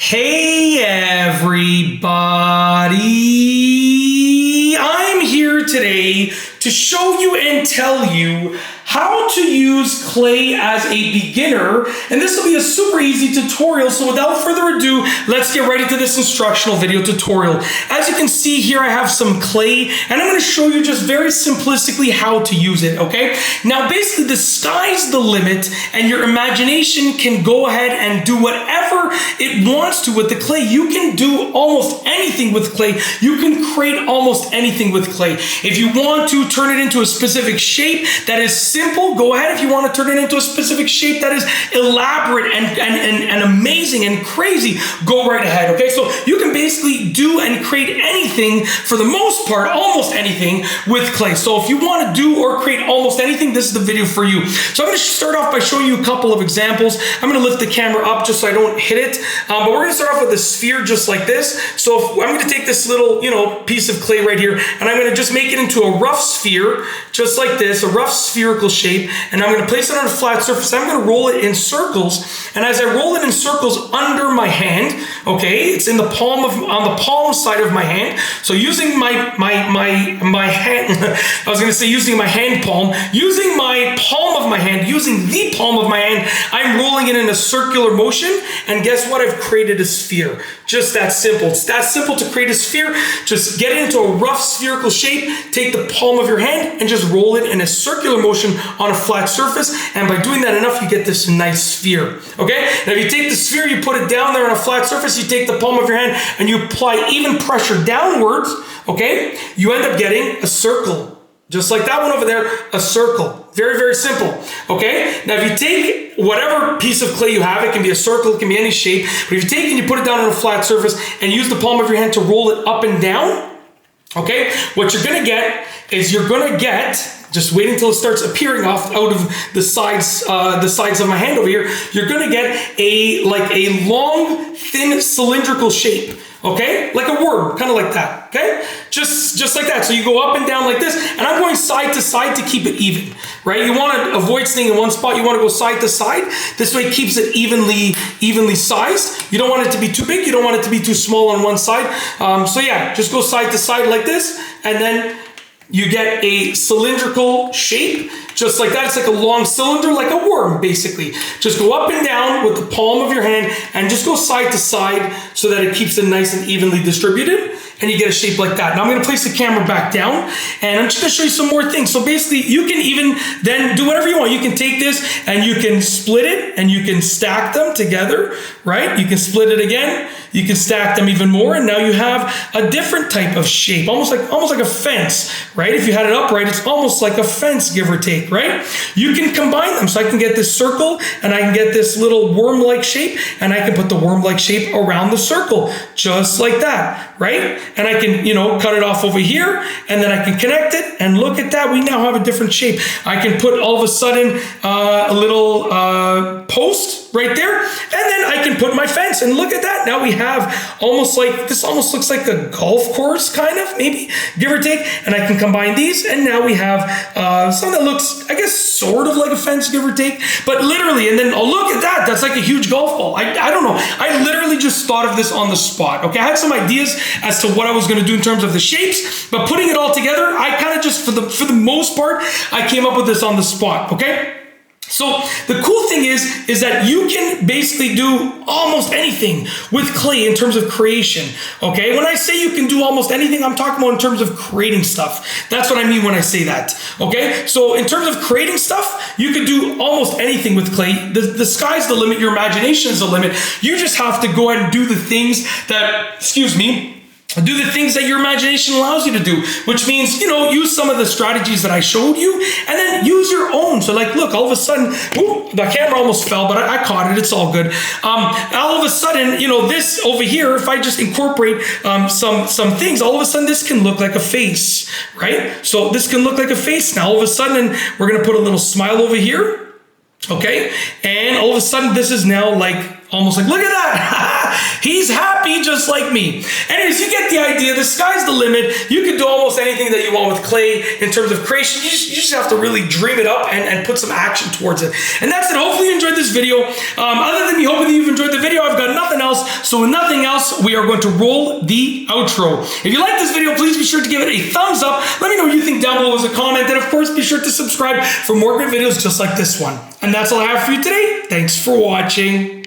Hey everybody, I'm here today to show you and tell you how to use clay as a beginner, and this will be a super easy tutorial. So without further ado, let's get right into this instructional video tutorial. As you can see here, I have some clay and I'm going to show you just very simplistically how to use it, okay? Now basically the sky's the limit and your imagination can go ahead and do whatever it wants to with the clay. You can do almost anything with clay. You can create almost anything with clay. If you want to turn it into a specific shape that is simple, go ahead. If you want to turn it into a specific shape that is elaborate and amazing and crazy, go right ahead, okay? So you can basically do and create anything, for the most part, almost anything with clay. So if you want to do or create almost anything, this is the video for you. So I'm going to start off by showing you a couple of examples. I'm going to lift the camera up just so I don't hit it, but we're going to start off with a sphere just like this. So if, I'm going to take this little, piece of clay right here, and I'm going to just make it into a rough sphere, just like this, a rough spherical shape, and I'm going to place it on a flat surface. I'm going to roll it in circles, and as I roll it in circles under my hand, okay, it's in the palm on the palm side of my hand. So using my hand, I was going to say using my hand palm, using my palm of my hand, using the palm of my hand, I'm rolling it in a circular motion, and guess what? I've created a sphere. Just that simple. It's that simple to create a sphere. Just get it into a rough spherical shape, take the palm of your hand and just roll it in a circular motion on a flat surface, and by doing that enough, you get this nice sphere, okay? Now if you take the sphere, you put it down there on a flat surface, you take the palm of your hand and you apply even pressure downwards, okay? You end up getting a circle. Just like that one over there, a circle. Very, very simple, okay? Now, if you take whatever piece of clay you have, it can be a circle, it can be any shape, but if you take and you put it down on a flat surface and use the palm of your hand to roll it up and down, okay, what you're gonna get is just wait until it starts appearing out of the sides of my hand over here, you're gonna get a long, thin, cylindrical shape. Okay, like a worm, kind of like that, okay? Just like that. So you go up and down like this, and I'm going side to side to keep it even, right? You want to avoid staying in one spot. You want to go side to side. This way it keeps it evenly sized. You don't want it to be too big. You don't want it to be too small on one side. So yeah, just go side to side like this, and then you get a cylindrical shape, just like that. It's like a long cylinder, like a worm, basically. Just go up and down with the palm of your hand and just go side to side so that it keeps it nice and evenly distributed, and you get a shape like that. Now I'm gonna place the camera back down, and I'm just gonna show you some more things. So basically, you can even then do whatever you want. You can take this and you can split it and you can stack them together, right? You can split it again, you can stack them even more, and now you have a different type of shape, almost like a fence, right? If you had it upright, it's almost like a fence, give or take, right? You can combine them. So I can get this circle and I can get this little worm-like shape, and I can put the worm-like shape around the circle, just like that, right? And I can, cut it off over here, and then I can connect it, and look at that, we now have a different shape. I can put all of a sudden a little post right there, and then I can put my fence, and look at that. Now we have almost looks like a golf course, kind of, maybe, give or take, and I can combine these, and now we have something that looks, I guess, sort of like a fence, give or take, but literally, and then, oh, look at that, that's like a huge golf ball. I don't know, I literally just thought of this on the spot, okay? I had some ideas as to what I was gonna do in terms of the shapes, but putting it all together, I kind of just, for the most part, I came up with this on the spot, okay? So the cool thing is that you can basically do almost anything with clay in terms of creation, okay? When I say you can do almost anything, I'm talking about in terms of creating stuff. That's what I mean when I say that, okay? So in terms of creating stuff, you can do almost anything with clay. The sky's the limit, your imagination is the limit. You just have to go ahead and do the things that, do the things that your imagination allows you to do, which means, use some of the strategies that I showed you, and then use your own. So like, look, all of a sudden, the camera almost fell, but I caught it, it's all good. All of a sudden, this over here, if I just incorporate some things, all of a sudden this can look like a face, right? So this can look like a face now. All of a sudden, we're gonna put a little smile over here, okay? And all of a sudden, this is now like, almost like, look at that, he's happy just like me. Anyways, you get the idea. The sky's the limit. You can do almost anything that you want with clay in terms of creation. You just have to really dream it up and put some action towards it. And that's it. Hopefully you enjoyed this video. Other than me hoping that you've enjoyed the video, I've got nothing else. So with nothing else, we are going to roll the outro. If you like this video, please be sure to give it a thumbs up. Let me know what you think down below as a comment. And of course, be sure to subscribe for more great videos just like this one. And that's all I have for you today. Thanks for watching.